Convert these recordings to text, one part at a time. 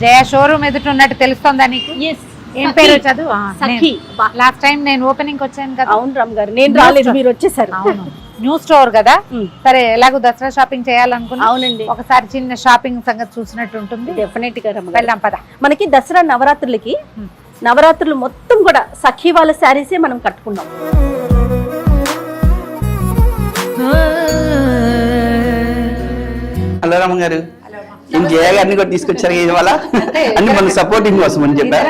జయ showroom ఎదుట ఉన్నట్టు తెలుస్తుందా నీకు? ఏం పేరు చదువు? లాస్ట్ టైం నేను ఓపెనింగ్ వచ్చాను కదా. అవును రామ్ గారు, నేను రాలేదు, మీరు వచ్చేసారు. అవును, న్యూ స్టోర్ కదా. సరే, ఎలాగో దసరా షాపింగ్ చేయాలనుకున్నా. అవునండి, ఒకసారి చిన్న షాపింగ్ సంగతి చూసినట్టు ఉంటుంది. డెఫినెట్ గా వెళ్దాం పద. మనకి దసరా నవరాత్రులు మొత్తం కూడా సఖీ వాళ్ళ శారీసే మనం కట్టుకున్నాం. హలో రామ గారు, నేను జయ గారిని కూడా తీసుకొచ్చారు ఇవాళ. అంటే మన సపోర్టింగ్ కోసం అని చెప్పారు.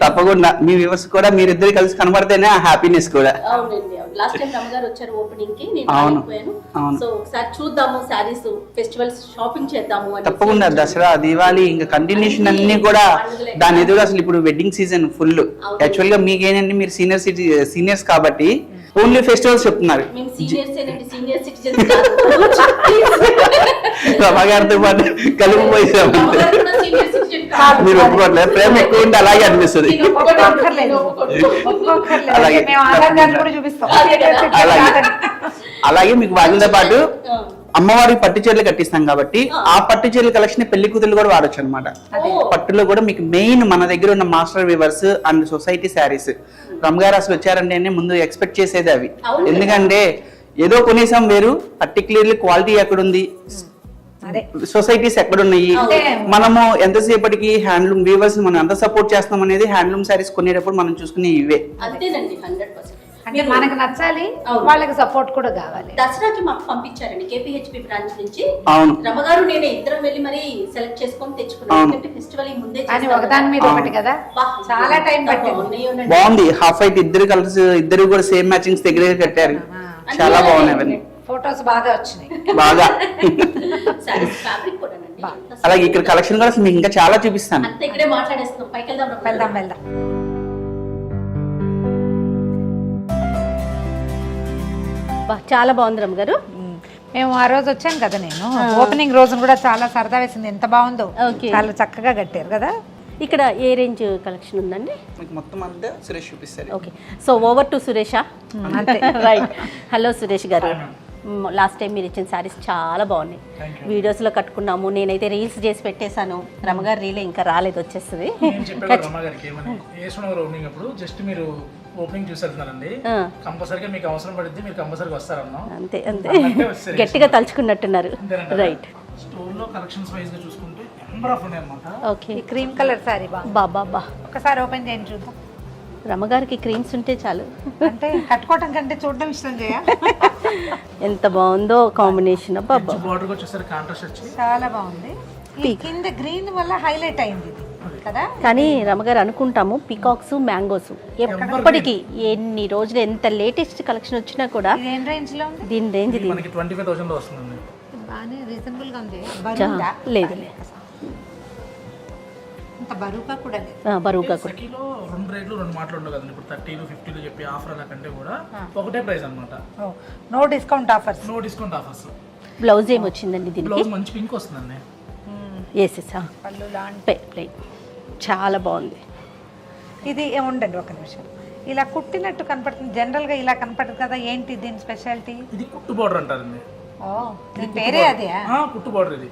తప్పకుండా మీ వ్యూవర్స్ కూడా మీరిద్దరు కలిసి కనబడితేనే ఆ హ్యాపీనెస్ కూడా. అవునండి, లాస్ట్ టైం రమగారు వచ్చారు ఓపెనింగ్ కి, నేను రాలేకపోయాను. సో ఒకసారి చూద్దాము సారీస్, ఫెస్టివల్స్ షాపింగ్ చేద్దాము. తప్పకుండా దసరా, దివాళీ ఇంకా కంటిన్యూషన్ అన్ని కూడా దాని ఎదురు. అసలు ఇప్పుడు వెడ్డింగ్ సీజన్ ఫుల్. యాక్చువల్ గా మీకేంటంటే మీరు సీనియర్స్ కాబట్టి ఓన్లీ ఫెస్టివల్స్ చెప్తున్నారు. రమగారితో పాటు కలిపిపోయాము. మీరు ఒప్పుకోవట్లేదు, ప్రేమ ఎక్కువ ఉంటే అలాగే అనిపిస్తుంది. అలాగే మీకు వాటితో పాటు అమ్మవారికి పట్టు చీరలు కట్టిస్తాం కాబట్టి ఆ పట్టు చీరల కలెక్షన్ పెళ్లి కూతురు కూడా వాడచ్చు అనమాట. పట్టులో కూడా మీకు మెయిన్ మన దగ్గర ఉన్న master weavers and society saris. రమగారు అసలు వచ్చారంటే ముందు ఎక్స్పెక్ట్ చేసేది అవి. ఎందుకంటే ఏదో కొనేసాం వేరు, పర్టికులర్లీ క్వాలిటీ ఎక్కడుంది, సొసైటీస్ ఎక్కడున్నాయి, మనము ఎంతసేపటికి హ్యాండ్లూమ్ వీవర్స్ మనం ఎంత సపోర్ట్ చేస్తాం అనేది హ్యాండ్లూమ్ శారీస్ కొనేటప్పుడు మనం చూసుకునే ఇవే. అంటే మనకు నచ్చాలి, వాళ్ళకి సపోర్ట్ కూడా కావాలి. దసరాకి మాకు పంపించారండి కేపీహెచ్పి బ్రాంచ్ నుంచి. రమగారు నేను ఇద్దరం వెళ్ళి మరి సెలెక్ట్ చేసుకొని తెచ్చుకున్నాం. ఫెస్టివల్ ముందే ఒకదాని మీద ఒకటి కదా, చాలా టైం పట్టింది. బాగుంది. హాఫ్ వైట్ ఇద్దరు కలర్స్, ఇద్దరు కూడా సేమ్ మ్యాచింగ్స్ దగ్గర కట్టారు. చాలా బాగున్నాయి, ఫోటోస్ బాగా వచ్చినాయి. బాగా అలాగే ఇక్కడ కలెక్షన్ కూడా మీకు ఇంకా చాలా చూపిస్తాను. ఇక్కడే మాట్లాడేస్తాం, పైకి వెళ్దాం. వెళ్దాం. చాలా బాగుంది రమ్మ గారు. మేము ఆ రోజు వచ్చాను కదా, నేను ఓపెనింగ్ రోజు కూడా చాలా సరదా వేసింది. ఎంత బాగుందో, చాలా చక్కగా కట్టారు కదా. ఇక్కడ ఏ రేంజ్ కలెక్షన్ ఉందండి? మొత్తం అంతా సురేష్ చూపిస్తారు. ఓకే, సో ఓవర్ టు సురేషా. రైట్. హలో సురేష్ గారు, లాస్ట్ టైం మీరు ఇచ్చిన శారీస్ చాలా బాగున్నాయి. వీడియోస్లో కట్టుకున్నాము, నేనైతే రీల్స్ చేసి పెట్టేశాను. రమగారు రీలే ఇంకా రాలేదు, వచ్చేస్తుంది. ఓపెనింగ్ చూసేస్తున్నారండి, కంపల్సరీగా మీకు అవసరం పడితే మీరు కంపల్సరీగా వస్తారన్నా. అంతే అంతే, గట్టిగా తలుచుకున్నట్టున్నారు. రైట్. స్టోర్ లో కలెక్షన్స్ వైజ్ గా చూసుకుంటే నెంబర్ ఆఫ్ ఉన్నాయి అన్నమాట. ఓకే, క్రీమ్ కలర్ సారీ బాబా ఒకసారి ఓపెన్ చేయండి చూద్దాం. రమగారికి క్రీమ్స్ ఉంటే చాలు, అంటే కట్టుకోవటం కంటే చూడడం ఇష్టం చేయ. ఎంత బాగుందో కాంబినేషన్. బాబా బార్డర్ వచ్చేసరికి కాంట్రాస్ట్ వచ్చి చాలా బాగుంది. కింద గ్రీన్ వల్ల హైలైట్ అయింది ఇది కదా. కానీ రమగారు అనుకుంటాము పీకాక్స్, మ్యాంగోస్ ఎప్పటికీ ఎన్ని రోజులు ఎంత లేటెస్ట్ కలెక్షన్ వచ్చినా కూడా ఏం రేంజ్ లో ఉంది? దీని రేంజ్ మనకి 25,000 లో వస్తుంది. బానే రీజనబుల్ గా ఉంది. లేదు ఇంత బరువుగా కూడా లేదు. బరువుగా కూడా కిలో రెండు రేట్లు రెండు మాటలు ఉండవు కదండి. ఇప్పుడు 30 50 చెప్పి ఆఫర్ అలా కంటే కూడా ఒకటే ప్రైస్ అన్నమాట. No discount offers. బ్లౌజ్ ఏమి వచ్చిందండి దీనికి? బ్లౌజ్ మంచి పింక్ వస్తుందండి. పళ్ళు లాంటి చాలా బాగుంది. ఇది ఉండండి ఒక నిమిషం, ఇలా కుట్టినట్టు కనపడుతుంది. జనరల్ గా ఇలా కనపడదు కదా, ఏంటి దీని స్పెషాలిటీ? ఇది కుట్టు బార్డర్ అంటారండి. పేరే అదే కుట్టు బార్డర్ ఇది.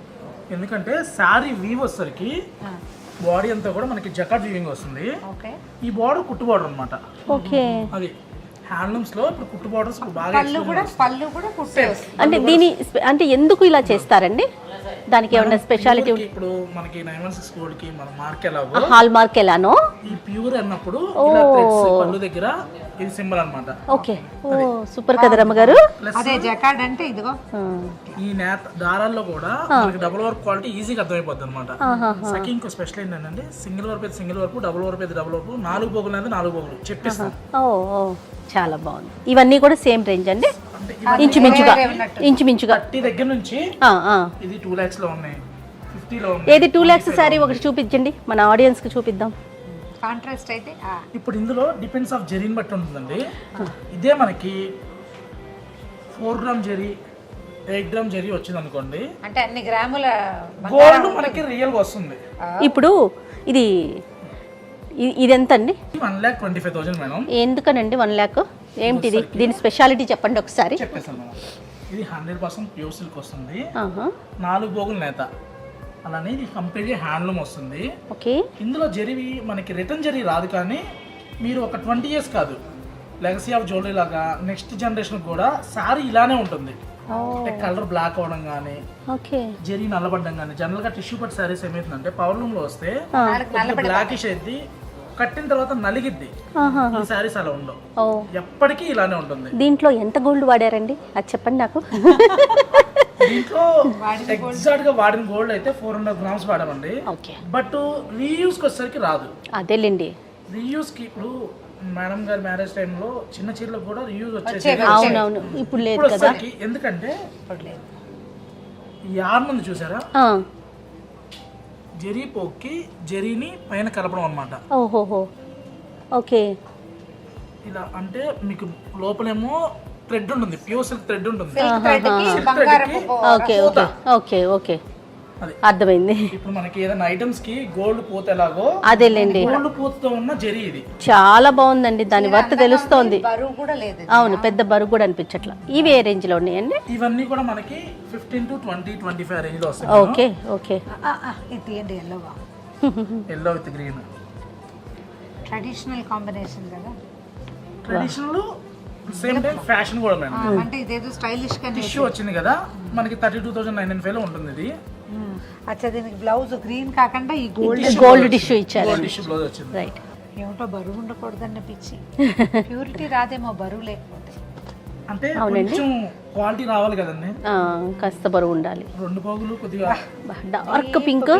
ఎందుకంటే శారీ వీవ్ వచ్చేసరికి బాడీ అంతా కూడా మనకి జకాట్ వీవింగ్ వస్తుంది. ఈ బార్డర్ కుట్టు బార్డర్ అన్నమాట. ఓకే, అది హ్యాండ్లూమ్స్ లో ఇప్పుడు కుట్టు బార్డర్స్ బాగా. పళ్ళు కూడా కుట్టే వస్తుంది. అంటే దీని అంటే ఎందుకు ఇలా చేస్తారండి? దానికి ఏమైనా స్పెషాలిటీ? ఇప్పుడు మనకి 916 కోడ్ కి మన మార్క్ ఎలాగో హాల్ మార్క్ ఎలానో ఈ ప్యూర్ అన్నప్పుడు ఇలా థ్రెడ్స్ పళ్ళు దగ్గర ఇది సింబల్ అన్నమాట. ఓకే, ఓ సూపర్ కదా రమ్మగారు. అదే జకార్డ్ అంటే ఇదిగో ఈ నేత దారాల్లో కూడా మనకి డబుల్ వర్క్ క్వాలిటీ ఈజీగా అర్థమైపోద్ది అన్నమాట. సఖీ ఇంకో స్పెషల్ ఏంటంటే సింగిల్ వర్క్ అయితే సింగిల్ వర్క్, డబుల్ వర్క్ అయితే డబుల్ వర్క్, 4 పోగులు అయితే 4 పోగులు చెప్పేస్తాం. ఓ చాలా బాగుంది. ఇవన్నీ కూడా సేమ్ రేంజ్ అండి, ఇంచుమించుగా 30 దగ్గర నుంచి ఇది 2 lakhs లో ఉన్నాయి, 50 లో ఉన్నాయి. ఏది 2 lakhs సారీ ఒకటి చూపించండి, మన ఆడియన్స్ కి చూపిద్దాం. కాంట్రాస్ట్ అయితే ఇప్పుడు ఇందులో డిపెండ్స్ ఆఫ్ జరీని బట్టి ఉంటుందండి. ఇదే మనకి 4 గ్రామ్ జరీ, 8 గ్రామ్ జరీ వచ్చింది అనుకోండి, అంటే అన్ని గ్రాముల గోల్డ్ మనకి రియల్ గా వస్తుంది. ఇప్పుడు ఇది ఎంత అండి? 1,25,000 మేడం. ఎందుకనండి 1 lakh? ఏంటిది దీని స్పెషాలిటీ చెప్పండి ఒకసారి. చెప్పేసాను మేడం. ఇది 100% ప్యూర్ సిల్క్ వస్తుంది, 4 పోగులు నేత. అలానే ఇది కంప్లీట్గా హ్యాండ్లూమ్ వస్తుంది. ఓకే. ఇందులో జరివి మనకి రిటర్న్ జరీ రాదు, కానీ మీరు ఒక 20 ఇయర్స్ కాదు, లెగసీ ఆఫ్ జ్యువెలరీ లాగా నెక్స్ట్ జనరేషన్ కూడా శారీ ఇలానే ఉంటుంది. అంటే కలర్ బ్లాక్ అవడం కానీ, ఓకే, జరీ నల్లబడ్డం కానీ. జనరల్ గా టిష్యూ పట్టు శారీస్ ఏమైతుందంటే పవర్ లూమ్ లో వస్తే బ్లాకిష్ అయింది, కట్టిన తర్వాత నలిగిద్ది. ఈ శారీస్ అలా ఉండవు, ఎప్పటికీ ఇలానే ఉంటుంది. దీంట్లో ఎంత గోల్డ్ వాడారండి అది చెప్పండి నాకు. దీంట్లో ఎగ్జాక్ట్ గా వాడిన గోల్డ్ అయితే 400 గ్రామ్స్ వాడామండి. ఓకే. బట్ రీయూస్ కి వచ్చేసరికి రాదు. అదేలేండి. రీయూస్ కి ఇప్పుడు మేడం గారి మ్యారేజ్ టైంలో చిన్న చీరలకు కూడా రీయూజ్ వచ్చేసి, అవునవును, ఇప్పుడు లేదు కదా. వచ్చేసరికి ఎందుకంటే ఈ ఆర్మ్ ఉంది చూసారా, జరీ పోక్కి జరీని పైన కలపడం అన్నమాట. ఓహోహో, ఓకే. ఇలా అంటే మీకు లోపలేమో థ్రెడ్ ఉంటుంది, ప్యూర్ సిల్క్ థ్రెడ్ ఉంటుంది. ఓకే ఓకే ఓకే ఓకే, అర్థమైంది. ఇప్పుడు మనకి ఏదైనా ఐటమ్స్ కి గోల్డ్ పూత ఎలాగో అదేలేండి, గోల్డ్ పూతతో ఉన్న జరీ ఇది. చాలా బాగుందండి, దాని వర్త్ తెలుస్తోంది. బరువు కూడా లేదు. అవును, పెద్ద బరువు కూడా అనిపించట్లా. ఇవి ఏ రేంజ్ లో ఉన్నాయండి? ఇవన్నీ కూడా మనకి 15 to 20, 25 రేంజ్ లో వస్తాయి. Okay okay. ఇది ఏంటి ఎల్లోవా? Yellow with green traditional combination కదా. ట్రెడిషనల్ సేమ్ టైం ఫ్యాషన్ కూడా మేడం. అంటే ఇదేదో స్టైలిష్ గా టిష్యూ వచ్చింది కదా మనకి 32,995 లో ఉంటుంది ఇది. అచ్చా, దీనికి బ్లౌజ్ గ్రీన్ కాకుండా ఈ గోల్డ్ టిష్యూ ఇచ్చారు. గోల్డ్ టిష్యూ బ్లౌజ్ వచ్చింది. రైట్. ఏమిటో బరువు ఉండకూడదన్న పిచ్చి. ప్యూరిటీ రాదేమో బరువు లేకపోతే. అంటే కొంచెం క్వాలిటీ రావాలి కదండి, కాస్త బరువు ఉండాలి. 2 పోగులు కొద్దిగా డార్క్ పింక్,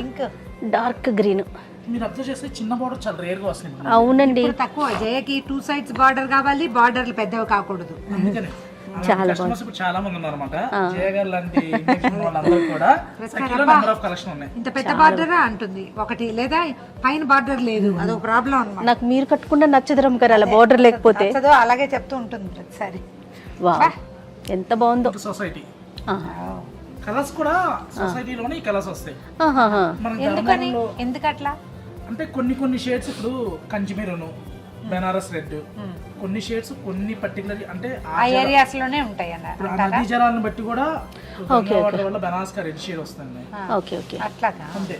డార్క్ గ్రీన్. మీరు అబ్జర్వ్ చేస్తే చిన్న బార్డర్ చాలా రేర్ గా వస్తుంది. అవునండి, తక్కువ. జయకి 2 sides బార్డర్ కావాలి, బార్డర్లు పెద్దవి కాకూడదు. అందుకనే చాలా కస్టమర్స్ ఇప్పుడు చాలా మంది ఉన్నారు అనమాట. జయ గారు లాంటి వాళ్ళందరూ కూడా నెంబర్ ఆఫ్ కలెక్షన్ ఉన్నాయి. ఇంత పెద్ద బార్డర్ అంటుంది ఒకటి, లేదా పైన బార్డర్ లేదు, అదొక ప్రాబ్లం అన్నమాట. నాకు మీరు కట్టుకుంటే నచ్చదు గారు అలా బార్డర్ లేకపోతే. అలాగే చెప్తూ ఉంటుంది ప్రతిసారి. వా, ఎంత బాగుందో. సొసైటీ కలర్స్ కూడా సొసైటీలోనే ఈ కలర్స్ వస్తాయి. ఎందుకట్లా అంటే కొన్ని షేడ్స్ ఇప్పుడు కంచిమీరును, బెనారస్ రెడ్, కొన్ని షేడ్స్ కొన్ని పర్టికులర్ అంటే ఆ ఏరియాస్ లోనే ఉంటాయి ఇప్పుడు ఆ నదీ జలాలను బట్టి కూడా వాటర్ వల్ల బెనారస్ కా రెడ్ షేడ్ వస్తుంది. ఓకే ఓకే, అట్లాగా. అంతే.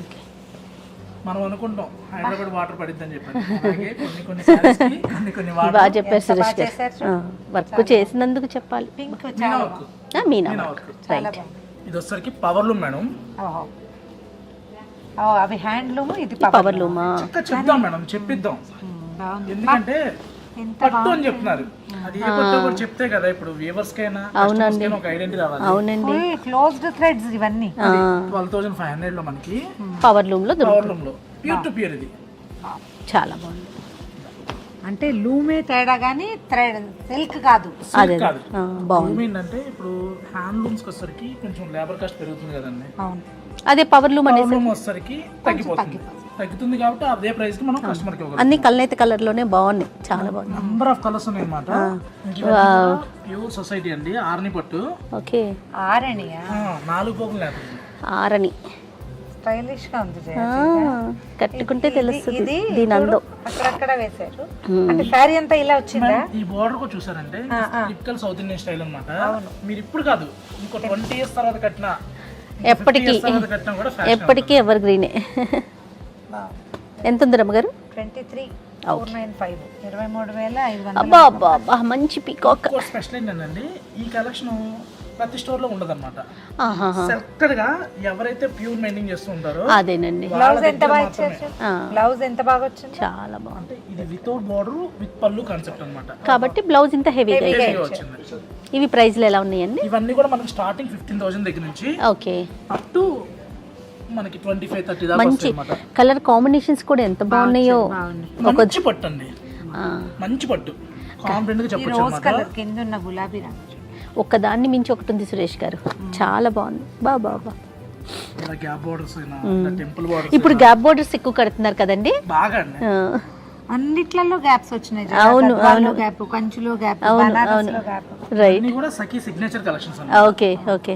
మనం అనుకుంటాం హైదరాబాద్ వాటర్ పడిద్దని చెప్పి, అలాగే కొన్ని sarees కి కొన్ని వాటర్. బాగా చెప్పారు సురేష్ గారు, వర్క్ చేసినందుకు చెప్పాలి. Pink Meena work. ఇది వచ్చరికి పవర్ లూమ్ మేడం. అవి హ్యాండ్లూమ్, ఇది పవర్ లూమా? చెప్దాం మేడం, చెప్పిద్దాం. ఎందుకంటే పట్టు అని చెప్తున్నారు, అది ఏ పట్టు కూడా చెప్తే కదా ఇప్పుడు వ్యూవర్స్ కైనా ఒక ఐడెంటిటీ రావాలి. అవునండి, క్లోజ్డ్ థ్రెడ్స్ ఇవన్నీ. 12,500 లో మనకి పవర్ లూమ్ లో ప్యూర్ టు ప్యూర్. ఇది చాలా బాగుంది. అంటే లూమే తేడా గానీ థ్రెడ్ సిల్క్ కాదు. కాదు. లూమ్ ఏంటంటే ఇప్పుడు హ్యాండ్ లూమ్స్ వచ్చేసరికి కొంచెం లేబర్ కాస్ట్ పెరుగుతుంది కదండి. అవును, అదే పవర్ లూమ్ అనేది లూమ్ వచ్చేసరికి తగ్గుతుంది కాబట్టి అదే ప్రైస్ కి మనం కస్టమర్ కి ఇవ్వగలం. అన్ని కలనైతే కలర్ లోనే బాగున్నాయి, చాలా బాగుంది. నంబర్ ఆఫ్ కలర్స్ ఉన్నాయి అన్నమాట. ప్యూర్ సొసైటీ అండి, ఆర్ని పట్టు. ఓకే, ఆరణియా? 4 పోగులు లేకపోతే ఆరని స్టైలిష్ గా ఉంది. కట్టుకుంటే తెలుస్తుంది దీని అందం. అక్కడక్కడ వేశారు. అంటే శారీ అంతా ఇలా వచ్చిందా? ఈ బోర్డర్ కూడా చూసారంటే టిపికల్ సౌత్ ఇండియన్ స్టైల్ అన్నమాట. మీరు ఇప్పుడు కాదు, ఇంకో 20 years తర్వాత కట్టినా, ఎప్పటికీ ఎవర్ గ్రీనే. ఎంత ఉంది రమ్మగారు? 23,495, 23,500. అబ్బా అబ్బా అబ్బా, మంచి పీకాక్. స్పెషల్ ఏంటంటే ఈ కలెక్షన్ ప్రతి స్టోర్ లో ఉండదు అనమాట. సెలెక్టెడ్ గా ఎవరైతే ప్యూర్ మెయింటైన్ చేస్తూ ఉంటారో. అదేనండి. బ్లౌజ్ ఎంత బాగా ఇచ్చారు, బ్లౌజ్ ఎంత బాగా వచ్చింది, చాలా బాగుంది. అంటే ఇది వితౌట్ బోర్డర్ విత్ పల్లు కాన్సెప్ట్ అన్నమాట, కాబట్టి బ్లౌజ్ ఇంత హెవీగా వచ్చింది. ఇవి ప్రైస్లు ఎలా ఉన్నాయండి? ఇవన్నీ కూడా మనకి స్టార్టింగ్ 15,000 దగ్గర నుంచి ఓకే అప్ టు మనకి 25-30 దాకా మంచి కలర్ కాంబినేషన్స్ కూడా ఎంత బాగున్నాయో. మంచి పట్టు అండి, మంచి పట్టు, కాంఫిడెంట్ గా చెప్పొచ్చు రోజ్ కలర్ కింద ఉన్న గులాబీ రంగు. ఒక్కదాన్ని మించి ఒకటి ఉంది సురేష్ గారు, చాలా బాగుంది. బాబా గ్యాప్ బోర్డర్స్, టెంపుల్ బోర్డర్స్. ఇప్పుడు గ్యాప్ బోర్డర్స్ ఎక్కువ కడుతున్నారు కదండి బాగా అండి. అన్నిట్లలో గ్యాప్స్ వచ్చినాయి. అవును అవును, గ్యాప్, కంచులో గ్యాప్, అవును అవును, రైట్. ఇవి కూడా సఖీ సిగ్నేచర్ కలెక్షన్స్. ఓకే ఓకే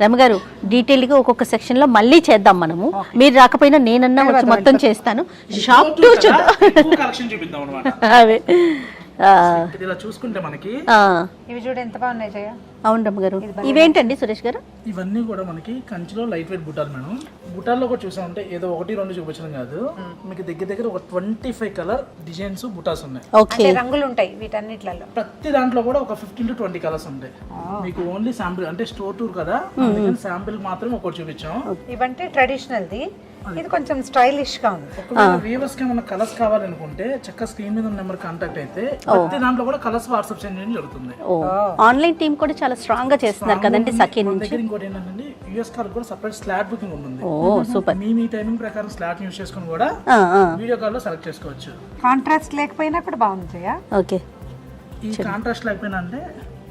రమగారు, డీటెయిల్గా ఒక్కొక్క సెక్షన్లో మళ్ళీ చేద్దాం మనము. మీరు రాకపోయినా నేనన్నా వచ్చి మొత్తం చేస్తాను. షాప్ టూ కలెక్షన్ చూపిద్దాం అన్నమాట. అవే ఇలా చూసుకుంటే మనకి ఇవి చూడు ఎంత బాగున్నాయి జయ. అవును రమ్మగారు. ఇవేంటండి సురేష్ గారు? ఇవన్నీ కూడా మనకి కంచిలో లైట్ వెయిట్ బుట్టాలు మేడం. బుట్టాల్లో కూడా చూసామంటే ఏదో 1-2 చూపించడం కాదు, మీకు దగ్గర దగ్గర ఒక 25 కలర్ డిజైన్స్ బుటాస్ ఉన్నాయి. ఓకే, అంటే రంగులు ఉంటాయి వీటన్నిట్లలో. ప్రతి దాంట్లో కూడా ఒక 15 to 20 కలర్స్ ఉంటాయి. మీకు ఓన్లీ శాంపిల్ అంటే స్టోర్ టూర్ కదా, అందుకని శాంపిల్ మాత్రం ఒకటి చూపించాం. ఇవంటే ట్రెడిషనల్ది, ఇది కొంచెం స్టైలిష్ గా ఉంది. ఒకవేళ వీవర్స్ కి ఏమైనా కలర్స్ కావాలనుకుంటే చక్కగా స్క్రీన్ మీద ఉన్న నెంబర్ కాంటాక్ట్ అయితే ప్రతి దాంట్లో కూడా కలర్స్ వాట్సాప్ సెండ్ చేయడం జరుగుతుంది. ఆన్లైన్ టీమ్ కూడా చాలా స్ట్రాంగ్ గా చేస్తున్నారు కదండి సఖీ మన నుంచి. దగ్గర ఇంకోటి ఏంటంటే యూఎస్ కాల్ కూడా సపరేట్ స్లాట్ బుకింగ్ ఉంటుంది. ఓ సూపర్. మీ టైమింగ్ ప్రకారం స్లాట్ యూస్ చేసుకుని కూడా వీడియో కాల్ లో సెలెక్ట్ చేసుకోవచ్చు. కాంట్రాస్ట్ లేకపోయినా కూడా బాగుంది జయ. ఓకే, ఈ కాంట్రాస్ట్ లేకపోయినా అంటే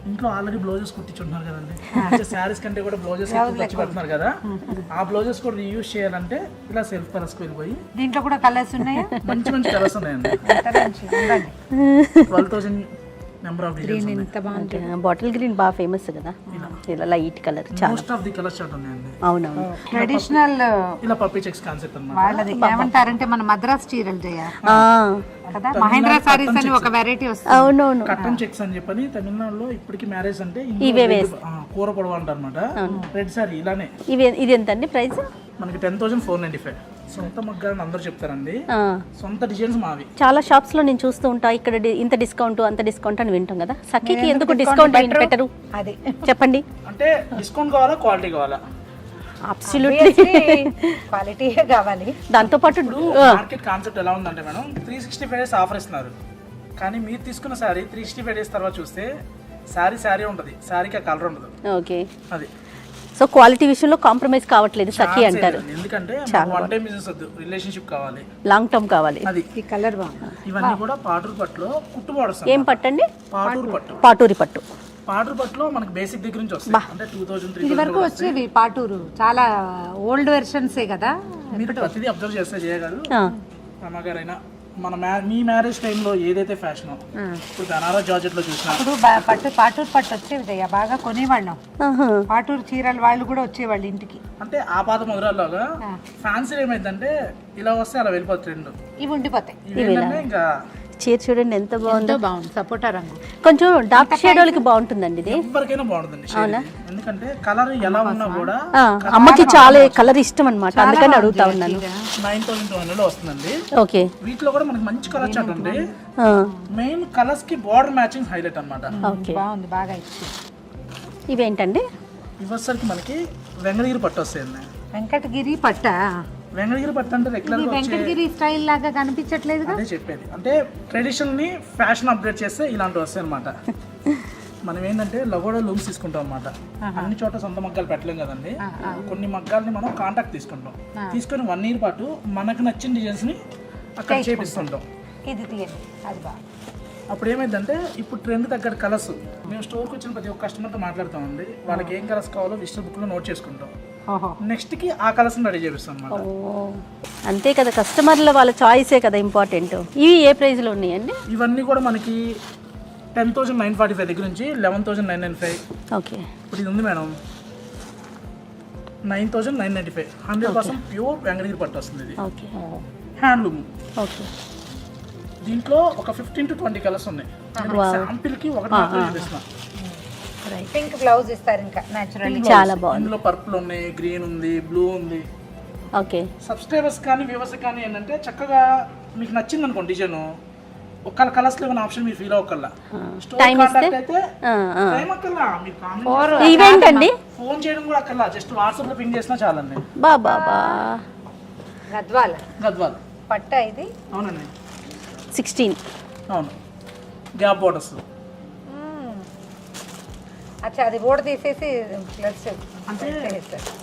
ఇంట్లో ఆల్రెడీ బ్లౌజెస్ కుట్టించుంటున్నారు కదండి, శారీస్ కంటే కూడా బ్లౌజెస్ తెచ్చి పెడుతున్నారు కదా, ఆ బ్లౌజెస్ కూడా రీయూజ్ చేయాలంటే ఇలా సెల్ఫ్ కలర్స్ వెళ్ళిపోయి దీంట్లో కూడా కలర్స్ ఉన్నాయా? మంచి మంచి కలర్స్ ఉన్నాయండి. 12,000 నెంబర్ ఆఫ్ డిజైన్స్ ఉన్నాయి. ఎంత బాగుంది. బాటిల్ గ్రీన్ బాగా ఫేమస్ కదా, ఇలా లైట్ కలర్ చాలా. Most of the colours chart ఉన్నాయండి. అవునవును, ట్రెడిషనల్ ఇలా పప్పీ చెక్స్ కాన్సెప్ట్ అన్నమాట. వాళ్ళది ఏమంటారంటే మన మద్రాస్ చీరలు జయ కదా, మహేంద్ర సారీస్ అని ఒక వెరైటీ వస్తుంది. అవునవును. కట్టన్ చెక్స్ అని చెప్పని తమిళనాడులో ఇప్పటికి మ్యారేజ్ అంటే ఇవే కూర పొడవ అంటారు అనమాట. రెడ్ సారీ ఇలానే. ఇది ఎంతండి ప్రైస్? మనకి 10,495. సొంత మగ్గాలని అందరూ చెప్తారండి, సొంత డిజైన్స్ మావి. చాలా షాప్స్ లో నేను చూస్తూ ఉంటా, ఇక్కడ ఇంత డిస్కౌంట్ అంత డిస్కౌంట్ అని వింటాం కదా, సఖీకి ఎందుకు డిస్కౌంట్ పెట్టరు అది చెప్పండి. అంటే డిస్కౌంట్ కావాలా క్వాలిటీ కావాలా? అబ్సల్యూట్లీ క్వాలిటీ కావాలి. దాంతో పాటు మార్కెట్ కాన్సెప్ట్ ఎలా ఉందంటే మేడం, 365 డేస్ ఆఫర్ ఇస్తున్నారు, కానీ మీరు తీసుకున్న శారీ 365 డేస్ తర్వాత చూస్తే శారీ ఉంటుంది, శారీకి ఆ కలర్ ఉండదు. ఓకే, అది సో క్వాలిటీ విషయంలో కాంప్రమైజ్ కావట్లేదు సఖీ అంటారు. ఎందుకంటే వన్ టైం బిజినెస్ వద్దు, రిలేషన్షిప్ కావాలి, లాంగ్ టర్మ్ కావాలి. అది ఈ కలర్ బాగుంది. ఇవన్నీ కూడా పాటూరు పట్టులో కుట్టుబాటు. ఏం పట్టండి? పాటూరు పట్టు. పాటూరి పట్టు. పాటూరు పట్టులో మనకి బేసిక్ దగ్గర నుంచి వస్తాయి, అంటే 2000 ఇది వరకు వచ్చేవి పాటూరు చాలా ఓల్డ్ వెర్షన్సే కదా. మీరు ప్రతిదీ అబ్జర్వ్ చేస్తే చేయగలరు. రమాగారైనా మన మీ మ్యారేజ్ టైంలో ఏదైతే ఫ్యాషన్ ఇప్పుడు బనారస్ జార్జెట్ లో చూసినా ఇప్పుడు పాటూరు పట్టు వచ్చేవి జయ, బాగా కొనేవాళ్ళం. పాటూరు చీరలు వాళ్ళు కూడా వచ్చేవాళ్ళు ఇంటికి. అంటే ఆ పాత మధురాల్లోగా ఫ్యాన్సీ ఏమైందంటే ఇలా వస్తే అలా వెళ్ళిపోతుంది ట్రెండ్. ఇవి ఉండిపోతాయి. ఇవేంటంటే ఇంకా చీర చూడండి ఎంత బాగుందో. బాగుంది, సపోటా రంగు. కొంచెం డార్క్ షేడ్ వాళ్ళకి బాగుంటుందండి ఇది. ఎవరికైనా బాగుంటుందండి shade ఇది. ఎందుకంటే కలర్ ఎలా ఉన్నా కూడా అమ్మకి చాలా కలర్ ఇష్టం అన్నమాట, అందుకని అడుగుతా ఉన్నాను. 9,200 లో వస్తుందండి. ఓకే, వీటిలో కూడా మనకి మంచి కలర్ చార్ట్ ఉంది. మెయిన్ కలర్స్ కి బార్డర్ మ్యాచింగ్ హైలైట్ అన్నమాట. ఓకే, బాగుంది, బాగా ఇచ్చి. ఇవేంటండి? ఇవసరికి మనకి వెంగళగిరి పట్టు వస్తాయండి. వెంకటగిరి పట్ట. వెంగళగిరి పట్టు అంటే రెగ్యులర్ గా వెంకటగిరి స్టైల్ లాగా కనిపించట్లేదు. అదే చెప్పేది, అంటే ట్రెడిషన్ ని ఫ్యాషన్ అప్డేట్ చేస్తే ఇలాంటివి వస్తాయి అనమాట. మనం ఏంటంటే లగోడా లూమ్స్ తీసుకుంటాం అనమాట. అన్ని చోట్ల సొంత మగ్గాలు పెట్టలేం కదండి, కొన్ని మగ్గాల్ని మనం కాంటాక్ట్ తీసుకుంటాం. తీసుకొని 1 year పాటు మనకు నచ్చిన డిజైన్స్ ని అక్కడ చేపిస్తుంటాం. ఇది తీయండి, అది బాగా. అప్పుడు ఏమైందంటే ఇప్పుడు ట్రెండ్ తగ్గట్టు కలర్స్ మేము స్టోర్కి వచ్చిన ప్రతి ఒక్క కస్టమర్తో మాట్లాడుతామండి, వాళ్ళకి ఏం కలర్స్ కావాలో విజిటర్ బుక్లో నోట్ చేసుకుంటాం. నెక్స్ట్కి ఆ కలర్స్ రెడీ చేపిస్తాం అన్నమాట. అంతే కదా, కస్టమర్ల వాళ్ళ చాయిసే కదా ఇంపార్టెంట్. ఇవి ఏ ప్రైస్లో ఉన్నాయండి? ఇవన్నీ కూడా మనకి 10,945 దగ్గర నుంచి 11,995. ఓకే, ఇప్పుడు ఇది ఉంది మేడం 9,995. 100% ప్యూర్ వెంగళగిరి పట్టు వస్తుంది. ఇది ఓకే, హ్యాండ్లూమ్. ఓకే, దీంట్లో ఒక 15 to 20 కలర్స్ ఉన్నాయి. శాంపిల్కి ఒకటి మాత్రం చూపిస్తున్నాం. పింక్ బ్లౌజ్ ఇస్తారు ఇంకా నేచురల్లీ. చాలా బాగుంది. ఇందులో పర్పుల్ ఉన్నాయి, గ్రీన్ ఉంది, బ్లూ ఉంది. ఓకే, సబ్స్క్రైబర్స్ కానీ వ్యూవర్స్ కానీ ఏంటంటే చక్కగా మీకు నచ్చింది అనుకోండి డిజైన్, ఒక్క కలర్స్ లో ఆప్షన్ మీరు ఫీల్ అవ్వకల్లా. టైం ఇస్తే టైం అక్కర్లా, మీరు కామెంట్ ఈవెంట్ అండి, ఫోన్ చేయడం కూడా అక్కర్లా, జస్ట్ వాట్సాప్ లో పింగ్ చేసినా చాలండి. బాబా గద్వాల్ పట్ట ఇది. అవునండి, 16. అవును, గ్యాప్ బోర్డర్స్. అచ్చా, అది బోర్డు తీసేసి ప్లస్ అంటే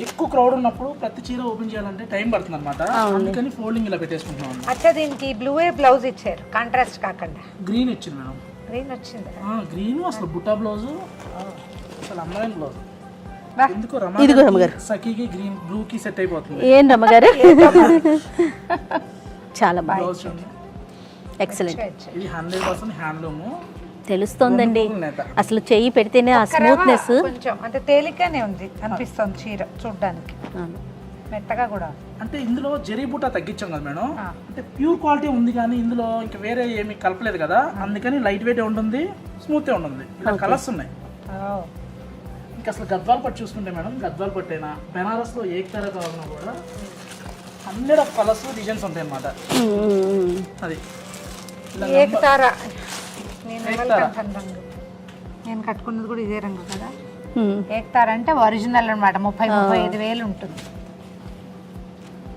ఎక్కువ క్రౌడ్ ఉన్నప్పుడు ప్రతి చీర ఓపెన్ చేయాలంటే టైం పడుతుంది అనమాట, అందుకని ఫోల్డింగ్ ఇలా పెట్టేసుకుంటున్నాం. అచ్చా, దీనికి బ్లూవే బ్లౌజ్ ఇచ్చారు, కాంట్రాస్ట్ కాకుండా. గ్రీన్ ఇచ్చింది మేడం. గ్రీన్ వచ్చింది. గ్రీన్ అసలు బుట్టా బ్లౌజ్, అసలు అమ్మాయిన బ్లౌజ్. ఎందుకు రమ్మగారు సఖీకి గ్రీన్ బ్లూ కి సెట్ అయిపోతుంది. ఏం రమ్మగారు చాలా బాగా, బ్లౌజ్ ఎక్సలెంట్. ఇది 100% హ్యాండ్లూమ్. తెలుస్తోందండి, అసలు చెయ్యి పెడితేనే ఆ స్మూత్నెస్. కొంచెం అంటే తేలికనే ఉంది అనిపిస్తుంది చీర చూడడానికి, మెత్తగా కూడా. అంటే ఇందులో జరీ బూటా తగ్గించాం కదా మేడం, అంటే ప్యూర్ క్వాలిటీ ఉంది కానీ ఇందులో ఇంకా వేరే ఏమి కలపలేదు కదా, అందుకని లైట్ వెయిట్ ఉంటుంది, స్మూత్ ఉంటుంది. ఇలా కలర్స్ ఉన్నాయి. ఇంకా అసలు గద్వాల పట్టు చూసుకుంటే మేడం, గద్వాల పట్టు అయినా బెనారస్లో ఏకతార కావాలన్నా కూడా 100 కలర్స్ డిజైన్స్ ఉంటాయి అన్నమాట. అది ఏకతార నేను కట్టుకున్నది కూడా ఇదే రంగు కదా. ఏకతార అంటే ఒరిజినల్ అన్నమాట. 30-35 వేలు ఉంటుంది.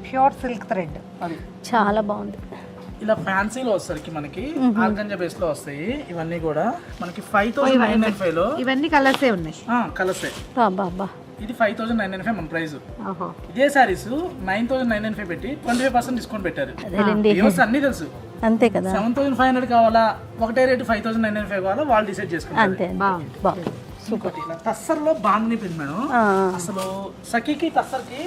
Pure silk thread. అది చాలా బాగుంది. ఇలా ఫ్యాన్సీలో వచ్చేసరికి మనకి ఆర్గంజా బేస్ లో వస్తాయి. ఇవన్నీ కూడా మనకి 5,995 లో ఇవన్నీ కలర్సే ఉన్నాయి. కలర్సే. బాబా ఇది 5,995 మన ప్రైస్. ఓహో. ఇదే సారీస్ 9,995 పెట్టి 25% డిస్కౌంట్ పెట్టారు. అదేనండి. వ్యూవర్స్ అన్ని తెలుసు. అంతే కదా. 7,500 కావాలా, ఒకటే రేటు 5,995 కావాలా, వాళ్ళు డిసైడ్ చేసుకుంటారు. అంతే బాగుంది. ఇంకోటి ఇలా తస్సర్లో బాగుంది ప్రింట్ మేడం. అసలు సఖీకి తస్సర్కి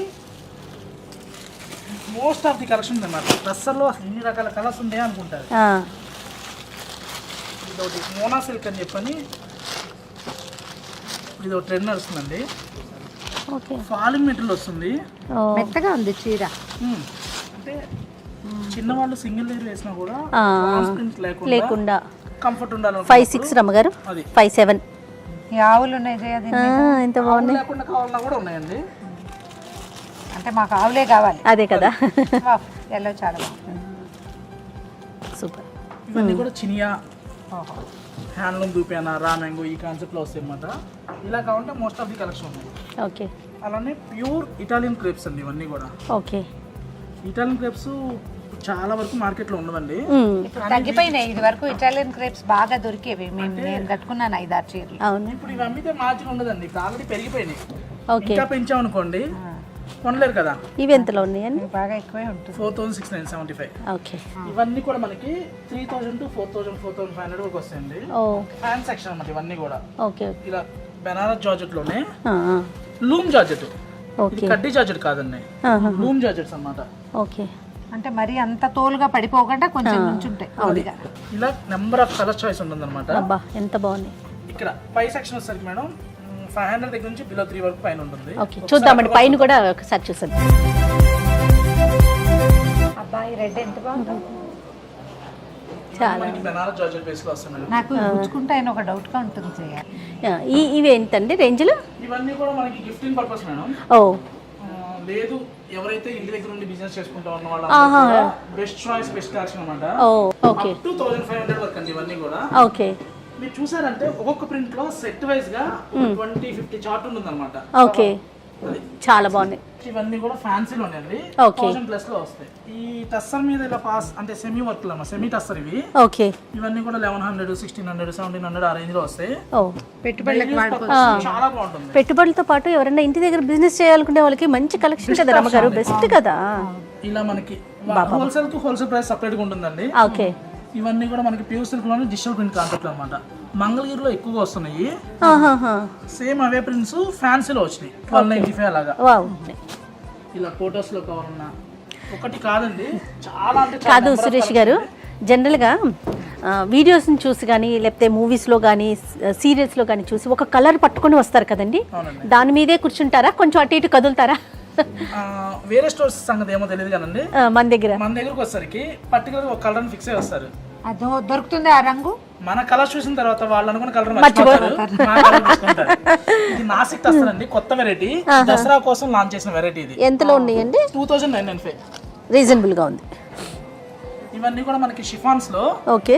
మోస్ట్ ఆఫ్ ది కలెక్షన్ ఉంది అన్నమాట. తస్సర్లో అసలు ఇన్ని రకాల కలర్స్ ఉంటాయి అనుకుంటారు. ఇదొకటి మోనా సిల్క్ అని చెప్పని ఇది ఒక ట్రెండ్ నడుస్తుందండి. ఫాలింగ్ మెటీరియల్ వస్తుంది. మెత్తగా ఉంది చీర. అంటే చిన్నవాళ్ళు సింగిల్ లేయర్ వేసినా కూడా లేకుండా కంఫర్ట్ ఉండాలి. 5-6 రమ్మగారు, 5-7 ఈ ఆవులు ఉన్నాయి జయ. ఎంత బాగుంది. లేకుండా కావాలన్నా కూడా ఉన్నాయండి. అంటే మాకు ఆవులే కావాలి. అదే కదా. ఎల్లో చాలా బాగుంది. సూపర్. ఇవన్నీ కూడా చినియా, హ్యాండ్లూమ్ దూపియానా, రా మ్యాంగో ఈ కాన్సెప్ట్లో వస్తాయి అన్నమాట. ఇలా కావాలంటే మోస్ట్ ఆఫ్ ది కలెక్షన్ ఉంది. ఓకే. అలానే ప్యూర్ ఇటాలియన్ క్రేప్స్ అండి ఇవన్నీ కూడా. ఓకే. ఇటాలియన్ క్రేప్స్ చాలా వరకు మార్కెట్లో ఉండవండి. తగ్గిపోయినాయి. ఇది వరకు ఇటాలియన్ క్రేప్స్ బాగా దొరికేవి. నేను కట్టుకున్నాను 5-6 చీరలు. అవును. ఇప్పుడు ఇవి అమ్మితే మార్జిన్ ఉండదండి. ఇప్పుడు ఆల్రెడీ పెరిగిపోయినాయి. ఓకే. ఇంకా పెంచామనుకోండి కొనలేరు కదా. ఇవి ఎంతలో ఉన్నాయండి? బాగా ఎక్కువే ఉంటుంది. 4,675. ఓకే. ఇవన్నీ కూడా మనకి 3,000 to 4,000, 4,500 వరకు వస్తాయండి. ఫ్యాన్ సెక్షన్ అన్నమాట ఇవన్నీ కూడా. ఓకే. ఇలా బెనారస్ జార్జెట్ లోనే లూమ్ జార్జెట్. ఇది కడ్డీ జార్జెట్ కాదండి, లూమ్ జార్జెట్స్ అన్నమాట. ఓకే. అంటే మరి అంత తోలుగా పడిపోకుండా కొంచెం నుంచుంటాయి. ఇలా నెంబర్ ఆఫ్ కలర్ చాయిస్ ఉంటుంది అనమాట. అబ్బా ఎంత బాగుంది. ఇక్కడ పై సెక్షన్ వచ్చేసరికి మేడం 500 దగ్గర నుంచి బిలో 3 వరకు పైన ఉంటుంది. ఓకే, చూద్దామండి పైన కూడా ఒకసారి చూసాం. అబ్బాయి రెడ్ ఎంత బాగుంది. చాలా బెనారస్ జార్జెట్ బేస్ లో వస్తుంది మేడం. నాకు గుచ్చుకుంటే ఆయన ఒక డౌట్ గా ఉంటుంది చేయాలి. ఇవి ఏంటండి రేంజ్లో? ఇవన్నీ కూడా మనకి గిఫ్టింగ్ పర్పస్ మేడం. ఓ లేదు, ఎవరైతే ఇంటి దగ్గర నుండి బిజినెస్ చేసుకుంటా ఉన్న వాళ్ళు బెస్ట్ చాయిస్, బెస్ట్ కలెక్షన్ అన్నమాట. ఓకే. 2,500 వరకు అండి ఇవన్నీ కూడా. ఓకే. మీరు చూసారంటే ఒక్కొక్క ప్రింట్ లో సెట్ వైజ్ గా 20-50 చార్ట్ ఉంటుంది అనమాట. ఓకే, చాలా బాగున్నాయి. ఇవన్నీ కూడా ఫ్యాన్సీలో ఉన్నాయండి. 1000+ లో వస్తాయి. ఈ టస్సర్ మీద ఇలా పాస్ అంటే సెమీ వర్క్ లో సెమీ టస్సర్ ఇవి. ఓకే. ఇవన్నీ కూడా 1100, 1600, 1700 ఆ రేంజ్ లో వస్తాయి. పెట్టుబడులకు చాలా బాగుంటుంది. పెట్టుబడులతో పాటు ఎవరైనా ఇంటి దగ్గర బిజినెస్ చేయాలనుకునే వాళ్ళకి మంచి కలెక్షన్ కదా రమ్మగారు, బెస్ట్ కదా. ఇలా మనకి హోల్సేల్ కు హోల్సేల్ ప్రైస్ సపరేట్ గా ఉంటుందండి. ఓకే. ఇవన్నీ కూడా మనకి ప్యూర్ సిల్క్ లోనే డిజిటల్ ప్రింట్ కాన్సెప్ట్ అనమాట. మంగళగిరిలో ఎక్కువగా వస్తున్నాయి. సేమ్ అవే ప్రింట్స్ ఫ్యాన్సీలో వచ్చినాయి 1295 అలాగా. ఇలా ఫోటోస్ లో కావాలన్నా ఒకటి కాదండి, చాలా అంటే కాదు సురేష్ గారు. జనరల్గా వీడియోస్ని చూసి కానీ లేకపోతే మూవీస్లో కానీ సీరియల్స్లో కానీ చూసి ఒక కలర్ పట్టుకొని వస్తారు కదండి, దాని మీదే కూర్చుంటారా, కొంచెం అటు ఇటు కదులుతారా? వేరే స్టోర్స్ సంగతి ఏమో తెలియదు కదండి. మన దగ్గరకు వచ్చేసరికి పర్టికులర్ ఒక కలర్ ఫిక్స్ అయ్యి వస్తారు. దొరుకుతుంది ఆ రంగు. మన కలర్ చూసిన తర్వాత వాళ్ళు అనుకున్న కలర్ మర్చిపోతారు. ఇది నాసిక్ టస్సర్ అండి, కొత్త వెరైటీ, దసరా కోసం లాంచ్ చేసిన వెరైటీ. ఇది ఎంతలో ఉన్నాయండి? 2,995. రీజనబుల్ గా ఉంది. ఇవన్నీ కూడా మనకి షిఫాన్స్ లో ఓకే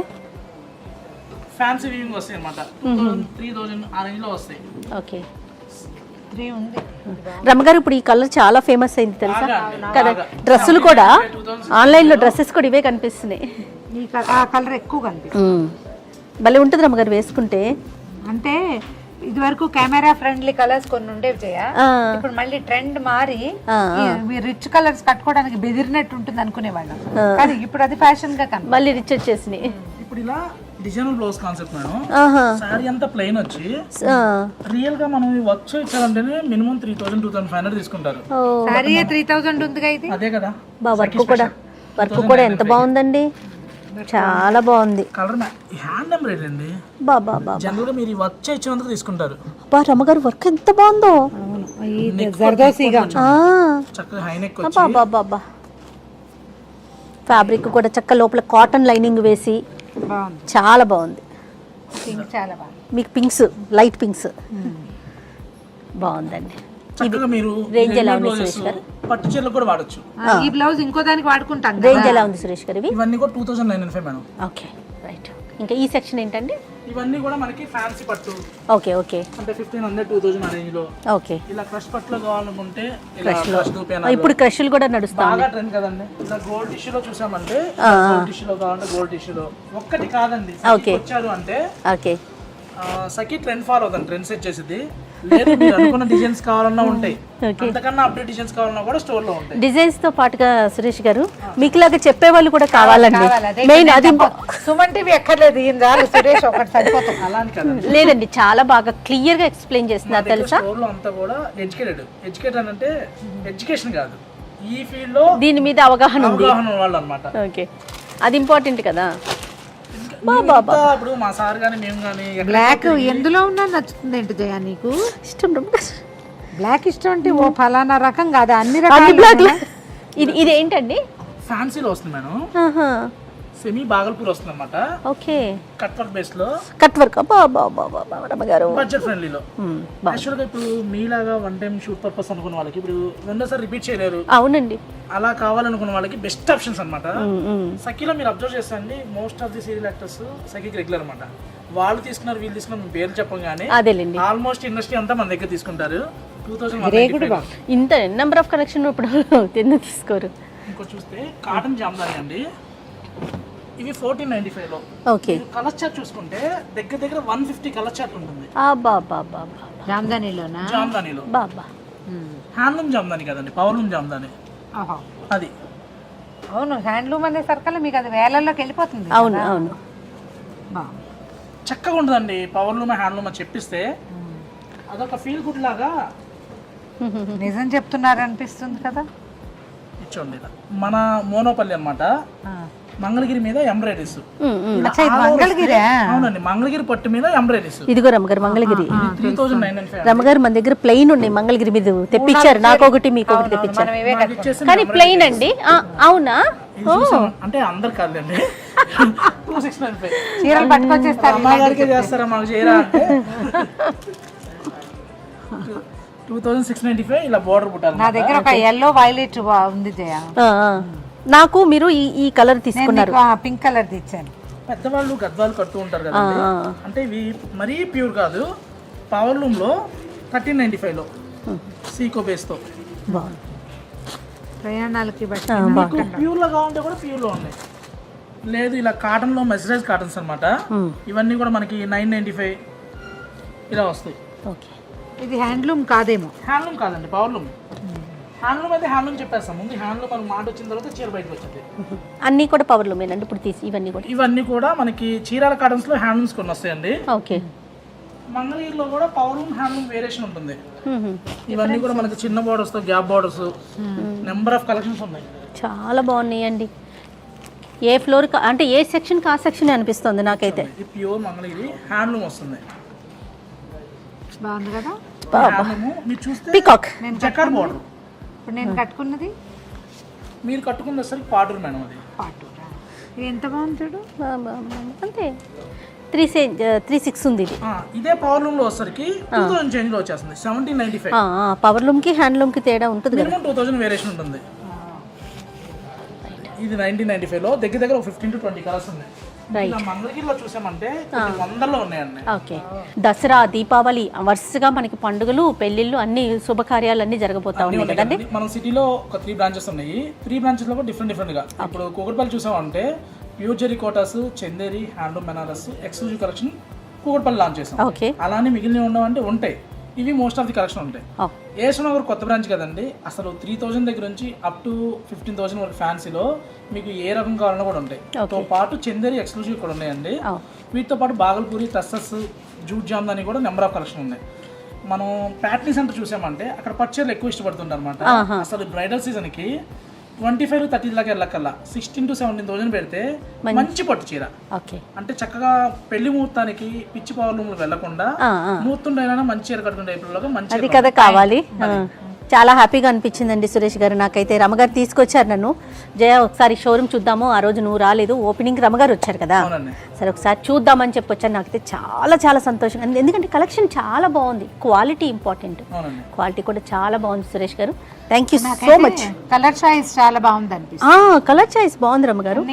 ఫ్యాన్సీ వీవింగ్ వస్తాయి అన్నమాట. 3,000 ఆ రేంజ్ లో వస్తాయి. ఓకే. 3 ఉంది. రమ్మగారు ఇప్పుడు ఈ కలర్ చాలా ఫేమస్ అయింది తెలుసా కదా. డ్రెస్సులు కూడా ఆన్లైన్ లో డ్రెస్సెస్ కూడా ఇవే కనిపిస్తున్నాయి. ఆ కలర్ ఎక్కువ కనిపిస్తుంది. భలే ఉంటుంది రమ్మగారు వేసుకుంటే. అంటే ఇది వరకు కెమెరా ఫ్రెండ్లీ కలర్స్ కొన్ని ఉండేవి చేయ, ఇప్పుడు మళ్ళీ ట్రెండ్ మారి మీరు రిచ్ కలర్స్ కట్టుకోవడానికి బెదిరినట్టు ఉంటుంది అనుకునేవాళ్ళం, కానీ ఇప్పుడు అది ఫ్యాషన్ గా కనిపి మళ్ళీ రిచ్ వచ్చేసినాయి. ఇప్పుడు ఇలా designer blouse concept madam. Sorry అంతా ప్లెయిన్ వచ్చి రియల్ గా మనం వర్క్ చేయించాలంటేనే మినిమం 3,000, 2,500 తీసుకుంటారు. సారీ 3,000 ఉందిగా ఇది. అదే కదా. వర్క్ కూడా ఎంత బాగుందండి, చాలా బాగుంది. కలర్ హ్యాండ్ ఎంబ్రాయిడరీ అండి. బాబా జనరల్ గా మీరు వర్క్ చేయించినందుకు తీసుకుంటారు. రమ్మగారు వర్క్ ఎంత బాగుందో. చక్కగా హై నెక్ బాబా. ఫ్యాబ్రిక్ కూడా చక్క లోపల కాటన్ లైనింగ్ వేసి చాలా బాగుంది. చాలా బాగుంది. మీకు పింక్స్, లైట్ పింక్స్. బాగుందండి. చక్కగా మీరు రేంజ్ ఎలా ఉంది బ్లౌజెస్ సురేష్ గారు? పట్టు చీరలకు కూడా వాడచ్చు. ఈ బ్లౌజ్ ఇంకో దానికి వాడుకుంటాం కదా. రేంజ్ ఎలా ఉంది సురేష్ గారు? ఇవి ఇవన్నీ కూడా 2995 మేడం. Okay right. ఇంకా ఈ సెక్షన్ ఏంటండి? ఇవన్నీ కూడా మనకి ఫ్యాన్సీ పట్టు, ఓకే ఓకే అంటే 1500 2000 ఆ రేంజ్ లో. ఓకే. ఇలా క్రష్ పట్టులో కావాలనుకుంటే ఇలా క్రష్ దూపేనా ఇప్పుడు క్రష్లు కూడా నడుస్తాయి. బాగా ట్రెండ్ కదండి. ఇలా గోల్డ్ టిష్యూ లో చూసామంటే గోల్డ్ టిష్యూ లో కావాలంటే గోల్డ్ టిష్యూ లో ఒక్కటి కాదండి. ఓకే. వచ్చారు అంటే ఓకే. సఖీ ట్రెండ్ ఫాలో అవుతుంది, ట్రెండ్ సెట్ చేసేది. లేదు మీరు అనుకున్న డిజైన్స్ కావాలన్నా ఉంటాయి, అంతకన్నా అప్డేట్ డిజైన్స్ కావాలన్నా కూడా స్టోర్ లో ఉంటాయి. డిజైన్స్ తో పాటుగా సురేష్ గారు మీకులాగా చెప్పే వాళ్ళు కూడా కావాలండి. మెయిన్ అది సుమన్ టీవీ ఎక్కర్లేదు, ఈయన చాలు సురేష్ ఒకటి సరిపోతుంది. అలాని కదండి, లేదండి చాలా బాగా క్లియర్ గా ఎక్స్ప్లెయిన్ చేస్తున్నారు తెలుసా. స్టోర్ లో అంతా కూడా ఎడ్యుకేటెడ్ అంటే ఎడ్యుకేషన్ కాదు, ఈ ఫీల్డ్ లో దీని మీద అవగాహన ఉంది. అవగాహన వాళ్ళు అన్నమాట. ఓకే, అది ఇంపార్టెంట్ కదా. ఇప్పుడు మా సార్ గానీ మేము గానీ బ్లాక్ ఎందులో ఉన్నా నచ్చుతుంది ఏంటి జయ నీకు? ఇష్టం బ్లాక్ ఇష్టం అంటే ఓ ఫలానా రకం కాదు, అన్ని అన్ని రకాల బ్లాక్. ఇది ఏంటండి? ఫ్యాన్సీలో వస్తుంది మేడం, ఆహా. సెమీ బాగల్పూర్ వస్తుంది అనమాట. ఓకే. కట్ వర్క్ బేస్ లో, కట్ వర్క్. రమ్మగారు బడ్జెట్ ఫ్రెండ్లీలో. యాక్చువల్ గా ఇప్పుడు మీలాగా వన్ టైం షూట్ పర్పస్ అనుకున్న వాళ్ళకి, ఇప్పుడు రెండోసారి రిపీట్ చేయలేరు, అవునండి, అలా కావాలనుకున్న వాళ్ళకి బెస్ట్ ఆప్షన్స్ అనమాట. సఖీలో మీరు అబ్జర్వ్ చేస్తాండి, most of the serial actors సఖీకి రెగ్యులర్ అనమాట. వాళ్ళు తీసుకున్నారు వీళ్ళు తీసుకున్నారు మీ పేర్లు చెప్పం కానీ అదేలేండి ఆల్మోస్ట్ ఇండస్ట్రీ అంతా మన దగ్గర తీసుకుంటారు. 2000 ఇంత నెంబర్ ఆఫ్ కలెక్షన్ ఇప్పుడు ఎందుకు తీసుకోరు? ఇంకో చూస్తే కాటన్ జామ్దాని అండి, ఇవి 1495 లో. ఓకే. కలర్ చార్ట్ చూసుకుంటే దగ్గర దగ్గర 150 కలర్ చార్ట్ ఉంటుంది జామ్దానిలోనా? జామ్దానిలో బాబా హ్యాండ్లూమ్ జామ్దాని కదండి, పవర్లూమ్ జామ్దాని అది. అవును, హ్యాండ్లూమ్ అనే సర్కల్ మీకు అది వేలల్లోకి వెళ్ళిపోతుంది. అవును అవును, చక్కగా ఉంటుందండి. పవర్లూమ్ హ్యాండ్లూమ్ అని చెప్పిస్తే అదొక ఫీల్ గుడ్ లాగా. నిజం చెప్తున్నారు అనిపిస్తుంది కదా. ఇచ్చోండి ఇలా మన మోనోపల్లి అన్నమాట, మంగళగిరి మీద ఎంబ్రాయిడరీస్. మంగళగిరా? అవునండి, మంగళగిరి పట్టు మీద ఎంబ్రాయిడరీస్. ఇదిగో రమ్మగారు మంగళగిరి. 3995. రమ్మగారు మన దగ్గర ప్లెయిన్ ఉన్నాయి, మంగళగిరి మీద తెప్పించారు, నాకు ఒకటి మీకు ఒకటి తెప్పించారు. కానీ ప్లెయిన్ అండి. అవునా? అంటే అందరు కాదండి, 2695 చీరలు పట్టుకొచ్చేస్తారు. అమ్మగారికి చేస్తారా మాకు చేయరా అంటే 2695 ఇలా బోర్డర్ పుట్టాలి. నా దగ్గర ఒక ఎల్లో వైలెట్ ఉంది జయ. నాకు మీరు ఈ కలర్ తీసుకున్నారు, పింక్ కలర్ తెచ్చాను. పెద్దవాళ్ళు గద్వాలు కడుతూ ఉంటారు కదా, అంటే ఇవి మరీ ప్యూర్ కాదు. పవర్లూమ్ లో 1395 లో సీకో బేస్ తో ప్రయాణాలకి ప్యూర్ లో కావాలంటే కూడా ప్యూర్ లో ఉన్నాయి. లేదు ఇలా కాటన్ లో మెసరైజ్ కాటన్స్ అన్నమాట. ఇవన్నీ కూడా మనకి 995 ఇలా వస్తాయి. ఓకే. ఇది హ్యాండ్లూమ్ కాదేమో? హ్యాండ్లూమ్ కాదండి, పవర్లూమ్. హ్యాండ్లూమ్ అయితే హ్యాండ్లూమ్ చెప్పేస్తాం ముందు. హ్యాండ్లూమ్ మనకు మాట వచ్చిన తర్వాత చీర బయటకు వచ్చింది. అన్ని కూడా పవర్లూమేనండి ఇప్పుడు తీసి ఇవన్నీ కూడా మనకి చీరాల కాటన్స్ లో హ్యాండ్లూమ్స్ కొన్ని వస్తాయండి. ఓకే. మంగళగిరిలో కూడా పవర్లూమ్ హ్యాండ్లూమ్ వేరియేషన్ ఉంటుంది. ఇవన్నీ కూడా మనకి చిన్న బోర్డర్స్ తో gap borders, number of collections ఉన్నాయి. చాలా బాగున్నాయండి. ఏ ఫ్లోర్ అంటే ఏ సెక్షన్ ఆ సెక్షన్ అనిపిస్తుంది నాకైతే. ఇది ప్యూర్ మంగళగిరి హ్యాండ్లూమ్ వస్తుంది. బాగుంది కదా. మీరు చూస్తే పీకాక్ జకార్డ్ బోర్డర్. ఇప్పుడు నేను కట్టుకున్నది, మీరు కట్టుకున్న సరికి పాటూరు మేడం. అది పాటూరా? ఇది ఎంత బాగుంది చూడు. అంతే 36 ఉంది ఇది. ఇదే పవర్ లూమ్ లో వచ్చేసరికి 2000 చేంజ్ లో వచ్చేస్తుంది. 1795. పవర్ లూమ్ కి హ్యాండ్ లూమ్ కి తేడా ఉంటుంది కదా. మినిమం 2000 వేరియేషన్ ఉంటుంది. ఇది 1995 లో దగ్గర దగ్గర 15 to 20 కలర్స్ ఉన్నాయి. ఇలా మంగళగిరిలో చూసామంటే వందల్లో ఉన్నాయండి. ఓకే. దసరా, దీపావళి వరుసగా మనకి పండుగలు, పెళ్లిళ్ళు, అన్ని శుభకార్యాలు అన్ని జరగబోతా ఉన్నాయి కదండి. మన సిటీలో ఒక 3 బ్రాంచెస్ ఉన్నాయి. 3 బ్రాంచెస్ లో కూడా డిఫరెంట్ గా. ఇప్పుడు కూకట్పల్లి చూసామంటే pure zari Kotas, Chanderi, handloom Benaras, exclusive collection Kukatpally launch చేసాం. అలానే మిగిలిన ఉండవంటే ఉంటాయి. ఇవి మోస్ట్ ఆఫ్ ది కలెక్షన్ ఉంటాయి. ఏసునగర్ కొత్త బ్రాంచ్ కదండి, అసలు 3000 దగ్గర నుంచి అప్ టు 15,000 వరకు ఫ్యాన్సీలో మీకు ఏ రకం కావాలన్నా కూడా ఉంటాయి. తో పాటు చందేరి ఎక్స్క్లూజివ్ కూడా ఉన్నాయండి. వీటితో పాటు బాగల్పూరి, టస్సస్, జూట్ జామ్దాని కూడా నెంబర్ ఆఫ్ కలెక్షన్ ఉన్నాయి. మనం ప్యాట్నీ సెంటర్ చూసామంటే అక్కడ పట్టుచీరలు ఎక్కువ ఇష్టపడుతుంటారు అనమాట. అసలు బ్రైడల్ సీజన్ కి 25 to 30 దాకా వెళ్ళక్కల్లా 16,000 to 17,000 పెడితే మంచి పట్టు చీర. అంటే చక్కగా పెళ్లి ముహూర్తానికి పిచ్చి పవర్లూమ్ వెళ్లకుండా ముహూర్తం మంచి చీర కట్టుకునే టైపులో మంచి కావాలి. చాలా హ్యాపీగా అనిపించిందండి సురేష్ గారు. నాకైతే రమగారు తీసుకొచ్చారు నన్ను. జయ ఒకసారి షోరూమ్ చూద్దాము, ఆ రోజు నువ్వు రాలేదు, ఓపెనింగ్ రమగారు వచ్చారు కదా, అవునండి. సరే ఒకసారి చూద్దామని చెప్పి వచ్చాను. నాకైతే చాలా చాలా సంతోషంగా ఉంది. ఎందుకంటే కలెక్షన్ చాలా బాగుంది, క్వాలిటీ ఇంపార్టెంట్, అవునండి. క్వాలిటీ కూడా చాలా బాగుంది సురేష్ గారు. Thank you so much. Colour choice చాలా బాగుంది అనిపిస్తుంది. కలర్ చాయిస్ బాగుంది రమగారు,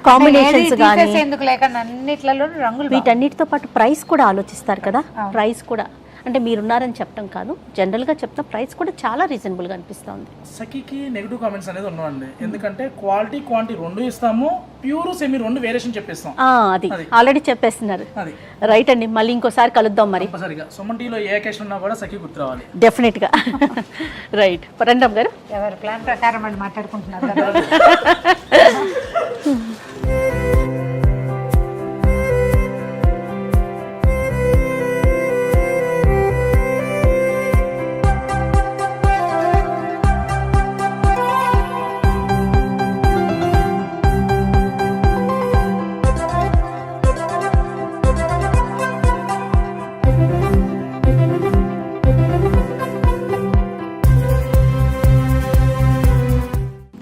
కాంబినేషన్స్ కానీ ఎందుకు లేకుండా అన్నిట్లలో రంగులు వీటన్నిటితో పాటు ప్రైస్ కూడా ఆలోచిస్తారు కదా. ప్రైస్ కూడా అంటే మీరున్నారని చెప్పడం కాదు, జనరల్గా చెప్తున్న ప్రైస్ కూడా చాలా రీజనబుల్గా అనిపిస్తుంది. సఖీకి నెగిటివ్ కామెంట్స్ అనేది ఉన్నాయండి, ఎందుకంటే క్వాలిటీ క్వాంటిటీ రెండు ఇస్తాము, ప్యూర్ సెమీ రెండు వేరియేషన్ చెప్పిస్తాం. అది ఆల్రెడీ చెప్పేస్తున్నారు. అది రైట్ అండి, మళ్ళీ ఇంకోసారి కలుద్దాం మరి. కంపల్సరిగా సుమన్ టీవీలో ఏ అకేషన్ ఉన్నా కూడా సఖీ గుర్తు రావాలి. డెఫినెట్గా. రైట్ రండం గారు, ఎవరి ప్లాన్ ప్రకారం వాళ్ళు మాట్లాడుకుంటున్నారు కదా.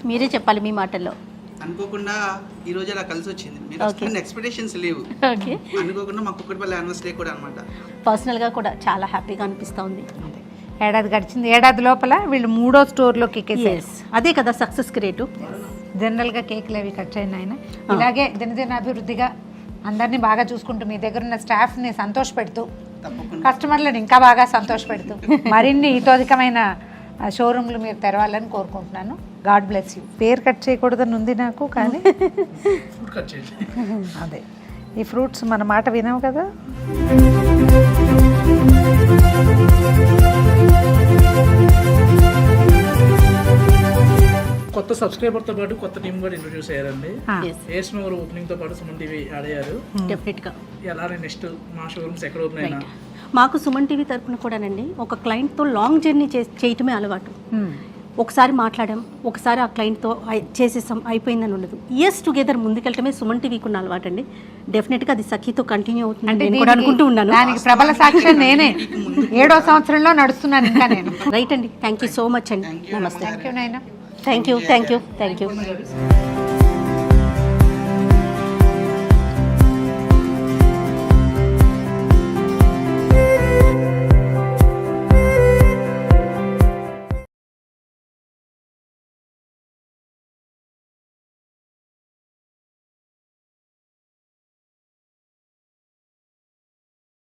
మీరే చెప్పాలి మీ మాటల్లో. అనుకోకుండా ఈ రోజు అలా కలిసి వచ్చింది. మీరు ఎక్స్పెక్టేషన్స్ లేవు. ఓకే, అనుకోకుండా మా కుక్కటిపల్లి యానివర్సరీ కూడా అనమాట. పర్సనల్గా కూడా చాలా హ్యాపీగా అనిపిస్తూ ఉంది. ఏడాది గడిచింది, ఏడాది లోపల వీళ్ళు 3వ స్టోర్లోకి ఎక్కేసారు. అదే కదా సక్సెస్ క్రియేటివ్. జనరల్గా కేకులు అవి కట్ అయిన ఆయన ఇలాగే దినదిన అభివృద్ధిగా అందరినీ బాగా చూసుకుంటూ మీ దగ్గర ఉన్న స్టాఫ్ని సంతోషపెడుతూ కస్టమర్లను ఇంకా బాగా సంతోషపెడుతూ మరిన్ని ఇతోధికమైన షోరూమ్లు మీరు తెరవాలని కోరుకుంటున్నాను. God bless you. పేరు కట్ చేయకూడదని ఉంది నాకు, కానీ అదే ఈ ఫ్రూట్స్ మన మాట వినావు కదా. కొత్త సబ్స్క్రైబర్ తో పాటు కొత్త టీం కూడా ఇంట్రొడ్యూస్ అయ్యారండి. ఏస్నోవర్ ఓపెనింగ్ తో పాటు సుమన్ టీవీ యాడ్ అయ్యారు. డెఫినెట్గా అలానే నెక్స్ట్ మా షోరూమ్స్ ఎక్కడ ఓపెన్ అయినా మాకు సుమన్ టీవీ తరపున కూడానండి ఒక క్లయింట్తో లాంగ్ జర్నీ చేయటమే అలవాటు. ఒకసారి మాట్లాడాం, ఒకసారి ఆ క్లయింట్తో చేసేసాం, అయిపోయిందని ఉండదు. ఇయర్స్ టుగెదర్ ముందుకెళ్ళటమే సుమన్ టీవీకి ఉన్న అలవాటు అండి. డెఫినెట్గా అది సఖీతో కంటిన్యూ అవుతుంది నేను కూడా అనుకుంటూ ఉన్నాను. దానికి ప్రబల సాక్ష్యం నేనే. 7వ సంవత్సరంలో నడుస్తున్నాను ఇంకా నేను. రైట్ అండి, థ్యాంక్ యూ సో మచ్ అండి. నమస్తే. థ్యాంక్ యూ నాయనా. Thank you.